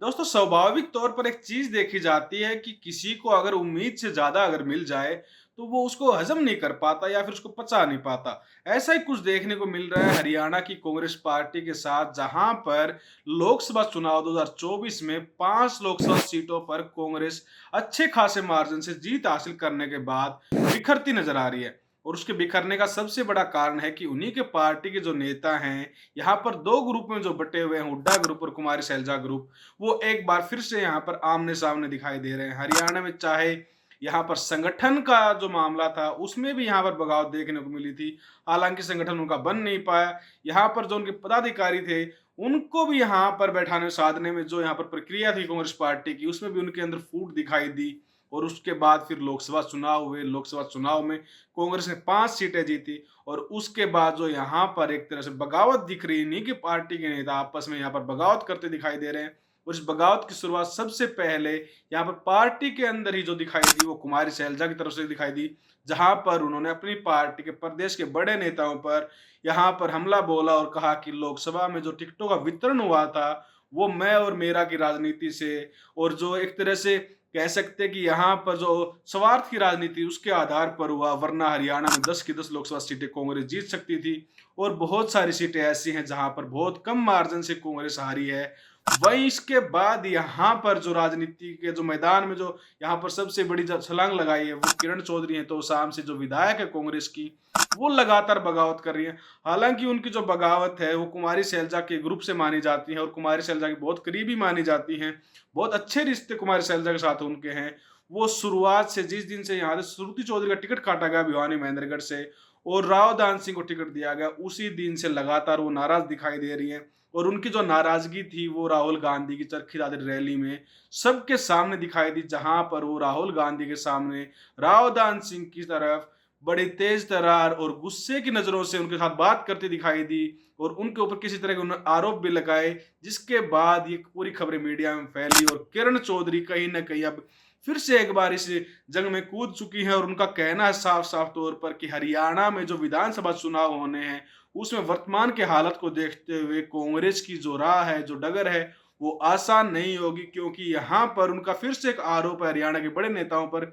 दोस्तों स्वाभाविक तौर पर एक चीज देखी जाती है कि किसी को अगर उम्मीद से ज्यादा अगर मिल जाए तो वो उसको हजम नहीं कर पाता या फिर उसको पचा नहीं पाता। ऐसा ही कुछ देखने को मिल रहा है हरियाणा की कांग्रेस पार्टी के साथ, जहां पर लोकसभा चुनाव 2024 में 5 लोकसभा सीटों पर कांग्रेस अच्छे खासे मार्जिन से जीत हासिल करने के बाद बिखरती नजर आ रही है। और उसके बिखरने का सबसे बड़ा कारण है कि उन्हीं के पार्टी के जो नेता हैं, यहाँ पर दो ग्रुप में जो बटे हुए हैं, हुड्डा ग्रुप और कुमारी शैलजा ग्रुप, वो एक बार फिर से यहाँ पर आमने सामने दिखाई दे रहे हैं। हरियाणा में चाहे यहाँ पर संगठन का जो मामला था उसमें भी यहाँ पर बगावत देखने को मिली थी, हालांकि संगठन उनका बन नहीं पाया। यहाँ पर जो उनके पदाधिकारी थे उनको भी यहाँ पर बैठाने साधने में जो यहाँ पर प्रक्रिया थी कांग्रेस पार्टी की, उसमें भी उनके अंदर फूट दिखाई दी। और उसके बाद फिर लोकसभा चुनाव हुए, लोकसभा चुनाव में कांग्रेस ने 5 सीटें जीती। और उसके बाद जो यहाँ पर एक तरह से बगावत दिख रही है, इन्हीं की पार्टी के नेता आपस में यहाँ पर बगावत करते दिखाई दे रहे हैं। और इस बगावत की शुरुआत सबसे पहले यहाँ पर पार्टी के अंदर ही जो दिखाई दी वो कुमारी शैलजा की तरफ से दिखाई दी, जहां पर उन्होंने अपनी पार्टी के प्रदेश के बड़े नेताओं पर यहाँ पर हमला बोला और कहा कि लोकसभा में जो टिकटों का वितरण हुआ था वो मैं और मेरा की राजनीति से, और जो एक तरह से कह सकते हैं कि यहाँ पर जो स्वार्थ की राजनीति उसके आधार पर हुआ, वरना हरियाणा में 10 की 10 लोकसभा सीटें कांग्रेस जीत सकती थी। और बहुत सारी सीटें ऐसी हैं जहां पर बहुत कम मार्जिन से कांग्रेस हारी है। वहीं इसके बाद यहाँ पर जो राजनीति के जो मैदान में जो यहाँ पर सबसे बड़ी जो छलांग लगाई है वो किरण चौधरी है, तो शाम से जो विधायक है कांग्रेस की, वो लगातार बगावत कर रही है। हालांकि उनकी जो बगावत है वो कुमारी शैलजा के ग्रुप से मानी जाती है और कुमारी शैलजा की बहुत करीबी मानी जाती है। बहुत अच्छे रिश्ते कुमारी शैलजा के साथ उनके हैं। वो शुरुआत से, जिस दिन से यहाँ से श्रुति चौधरी का टिकट काटा गया भिवानी महेंद्रगढ़ से और राव दान सिंह को टिकट दिया गया, उसी दिन से लगातार वो नाराज दिखाई दे रही है। और उनकी जो नाराजगी थी वो राहुल गांधी की चरखी दादरी रैली में सबके सामने दिखाई दी, जहां पर वो राहुल गांधी के सामने राव दान सिंह की तरफ बड़ी तेज तरार और गुस्से की नजरों से उनके साथ बात करती दिखाई दी और उनके ऊपर किसी तरह के उन्होंने आरोप भी लगाए, जिसके बाद ये पूरी खबरें मीडिया में फैली और किरण चौधरी कहीं ना कहीं अब फिर से एक बार इस जंग में कूद चुकी है। और उनका कहना है साफ साफ तौर पर कि हरियाणा में जो विधानसभा चुनाव होने हैं उसमें वर्तमान के हालत को देखते हुए कांग्रेस की जो राह है, जो डगर है, वो आसान नहीं होगी, क्योंकि यहाँ पर उनका फिर से एक आरोप है हरियाणा के बड़े नेताओं पर,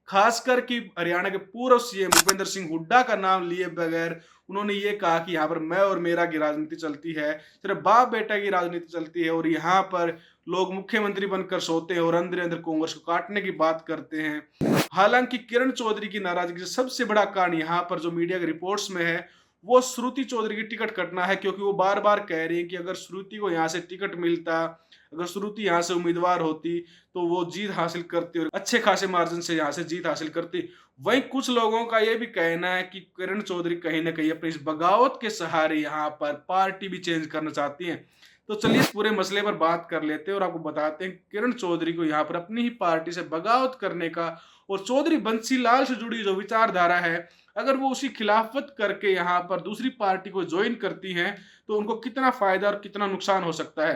खासकर कि हरियाणा के पूर्व सीएम भूपेंद्र सिंह हुड्डा का नाम लिए बगैर उन्होंने ये कहा कि यहाँ पर मैं और मेरा की राजनीति चलती है, सिर्फ बाप बेटा की राजनीति चलती है। और यहाँ पर लोग मुख्यमंत्री बनकर सोते हैं और अंदर अंदर कांग्रेस को काटने की बात करते हैं। हालांकि किरण चौधरी की नाराजगी से सबसे बड़ा कारण यहाँ पर जो मीडिया के रिपोर्ट्स में है वो श्रुति चौधरी की टिकट कटना है, क्योंकि वो बार बार कह रही है कि अगर श्रुति को यहाँ से टिकट मिलता, अगर श्रुति यहाँ से उम्मीदवार होती तो वो जीत हासिल करती और अच्छे खासे मार्जिन से यहाँ से जीत हासिल करती। वहीं कुछ लोगों का ये भी कहना है कि किरण चौधरी कहीं ना कहीं अपनी इस बगावत के सहारे यहाँ पर पार्टी भी चेंज करना चाहती हैं। तो चलिए इस पूरे मसले पर बात कर लेते हैं और आपको बताते हैं किरण चौधरी को यहाँ पर अपनी ही पार्टी से बगावत करने का और चौधरी बंसी लाल से जुड़ी जो विचारधारा है, अगर वो उसी खिलाफत करके यहाँ पर दूसरी पार्टी को ज्वाइन करती हैं तो उनको कितना फायदा और कितना नुकसान हो सकता है।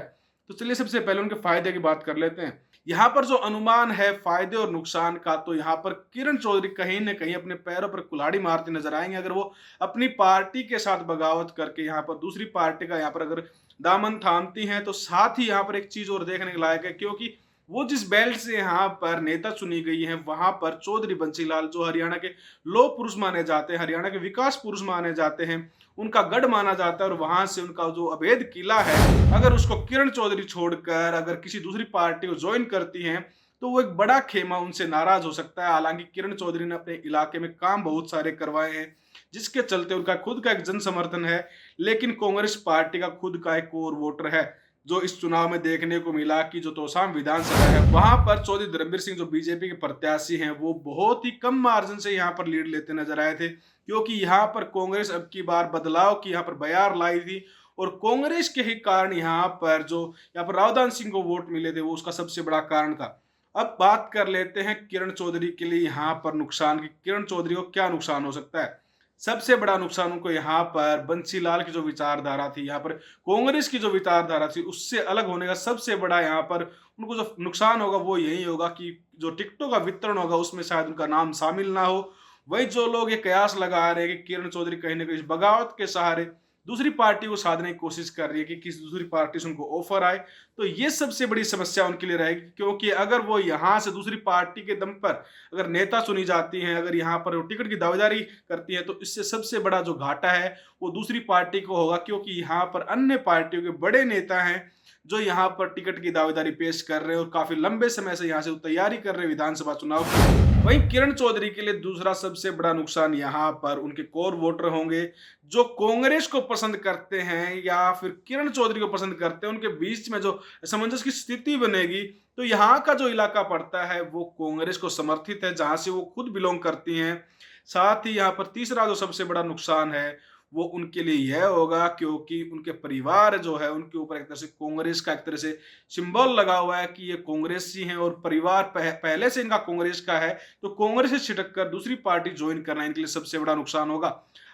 तो चलिए सबसे पहले उनके फायदे की बात कर लेते हैं। यहाँ पर जो अनुमान है फायदे और नुकसान का, तो यहाँ पर किरण चौधरी कहीं ना कहीं अपने पैरों पर कुल्हाड़ी मारते नजर आएंगे अगर वो अपनी पार्टी के साथ बगावत करके यहाँ पर दूसरी पार्टी का यहाँ पर अगर दामन थामती हैं। तो साथ ही यहाँ पर एक चीज और देखने के लायक है, क्योंकि वो जिस बेल्ट से यहाँ पर नेता चुनी गई है वहां पर चौधरी बंसीलाल जो हरियाणा के लौह पुरुष माने जाते हैं, हरियाणा के विकास पुरुष माने जाते हैं, उनका गढ़ माना जाता है। और वहां से उनका जो अवैध किला है, अगर उसको किरण चौधरी छोड़कर अगर किसी दूसरी पार्टी को ज्वाइन करती हैं तो वो एक बड़ा खेमा उनसे नाराज हो सकता है। हालांकि किरण चौधरी ने अपने इलाके में काम बहुत सारे करवाए हैं, जिसके चलते उनका खुद का एक जन समर्थन है, लेकिन कांग्रेस पार्टी का खुद का एक कोर वोटर है, जो इस चुनाव में देखने को मिला कि जो तोसाम विधानसभा है वहां पर चौधरी धर्मवीर सिंह जो बीजेपी के प्रत्याशी हैं वो बहुत ही कम मार्जिन से यहाँ पर लीड लेते नजर आए थे, क्योंकि यहाँ पर कांग्रेस अब की बार बदलाव की यहाँ पर बयार लाई थी। और कांग्रेस के ही कारण यहाँ पर जो यहाँ पर रावदान सिंह को वोट मिले थे वो उसका सबसे बड़ा कारण था। अब बात कर लेते हैं किरण चौधरी के लिए यहाँ पर नुकसान की, किरण चौधरी को क्या नुकसान हो सकता है। सबसे बड़ा नुकसान उनको यहाँ पर बंसीलाल की जो विचारधारा थी, यहाँ पर कांग्रेस की जो विचारधारा थी उससे अलग होने का सबसे बड़ा यहाँ पर उनको जो नुकसान होगा वो यही होगा कि जो टिकटों का वितरण होगा उसमें शायद उनका नाम शामिल ना हो। वही जो लोग ये कयास लगा रहे हैं कि किरण चौधरी कहीं ना कहीं बगावत के सहारे दूसरी पार्टी को साधने की कोशिश कर रही है कि किसी दूसरी पार्टी से उनको ऑफर आए, तो ये सबसे बड़ी समस्या उनके लिए रहेगी, क्योंकि अगर वो यहाँ से दूसरी पार्टी के दम पर अगर नेता चुनी जाती हैं, अगर यहाँ पर वो टिकट की दावेदारी करती हैं, तो इससे सबसे बड़ा जो घाटा है वो दूसरी पार्टी को होगा, क्योंकि यहाँ पर अन्य पार्टियों के बड़े नेता हैं जो यहाँ पर टिकट की दावेदारी पेश कर रहे हैं और काफी लंबे समय से यहाँ से तैयारी कर रहे हैं विधानसभा चुनाव की। वहीं किरण चौधरी के लिए दूसरा सबसे बड़ा नुकसान यहाँ पर उनके कोर वोटर होंगे जो कांग्रेस को पसंद करते हैं या फिर किरण चौधरी को पसंद करते हैं। उनके बीच में जो असमंजस की स्थिति बनेगी, तो यहाँ का जो इलाका पड़ता है वो कांग्रेस को समर्थित है, जहां से वो खुद बिलोंग करती हैं। साथ ही यहाँ पर तीसरा जो सबसे बड़ा नुकसान है वो उनके लिए यह होगा, क्योंकि उनके परिवार जो है उनके ऊपर एक तरह से कांग्रेस का एक तरह से सिंबल लगा हुआ है कि ये कांग्रेसी हैं और परिवार पहले से इनका कांग्रेस का है, तो कांग्रेस से छिटक कर दूसरी पार्टी ज्वाइन करना इनके लिए सबसे बड़ा नुकसान होगा।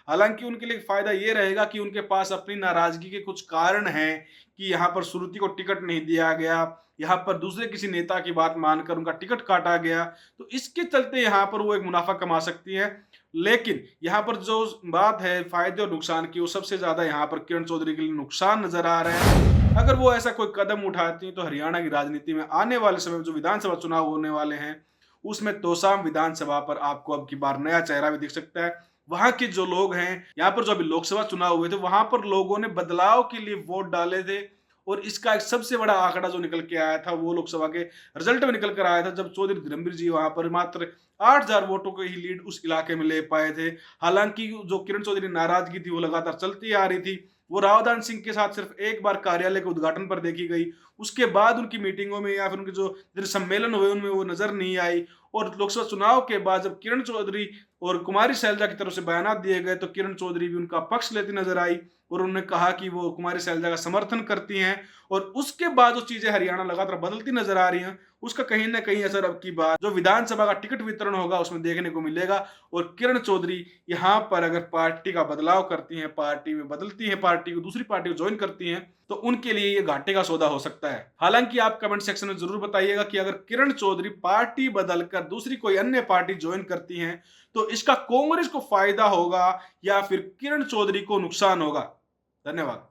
हालांकि उनके लिए फायदा ये रहेगा कि उनके पास अपनी नाराजगी के कुछ कारण हैं कि यहाँ पर श्रुति को टिकट नहीं दिया गया, यहाँ पर दूसरे किसी नेता की बात मानकर उनका टिकट काटा गया, तो इसके चलते यहाँ पर वो एक मुनाफा कमा सकती है। लेकिन यहाँ पर जो बात है फायदे और नुकसान की, वो सबसे ज्यादा यहाँ पर किरण चौधरी के लिए नुकसान नजर आ रहे हैं। अगर वो ऐसा कोई कदम उठाती हैं तो हरियाणा की राजनीति में आने वाले समय में जो विधानसभा चुनाव होने वाले हैं उसमें तोसाम विधानसभा पर आपको अब की बार नया चेहरा भी दिख सकता है। वहां के जो लोग हैं, यहाँ पर जो अभी लोकसभा चुनाव हुए थे वहां पर लोगों ने बदलाव के लिए वोट डाले थे, और इसका एक सबसे बड़ा आंकड़ा जो निकल के आया था वो लोकसभा के रिजल्ट में निकल कर आया था, जब चौधरी धर्मवीर जी वहां पर मात्र 8,000 वोटों की ही लीड उस इलाके में ले पाए थे। हालांकि जो किरण चौधरी नाराजगी थी वो लगातार चलती आ रही थी। वो रावदान सिंह के साथ सिर्फ एक बार कार्यालय के उद्घाटन पर देखी गई, उसके बाद उनकी मीटिंगों में या फिर उनके जो सम्मेलन हुए उनमें वो नजर नहीं आई। और लोकसभा चुनाव के बाद जब किरण चौधरी और कुमारी शैलजा की तरफ से बयान दिए गए तो किरण चौधरी भी उनका पक्ष लेती नजर आई और उन्होंने कहा कि वो कुमारी शैलजा का समर्थन करती हैं। और उसके बाद जो चीजें हरियाणा लगातार बदलती नजर आ रही हैं उसका कहीं ना कहीं असर अब की बात जो विधानसभा का टिकट वितरण होगा उसमें देखने को मिलेगा। और किरण चौधरी यहाँ पर अगर पार्टी का बदलाव करती हैं, पार्टी में बदलती हैं, पार्टी को दूसरी पार्टी को ज्वाइन करती हैं, तो उनके लिए ये घाटे का सौदा हो सकता है। हालांकि आप कमेंट सेक्शन में जरूर बताइएगा कि अगर किरण चौधरी पार्टी बदलकर दूसरी कोई अन्य पार्टी ज्वाइन करती हैं तो इसका कांग्रेस को फायदा होगा या फिर किरण चौधरी को नुकसान होगा। धन्यवाद।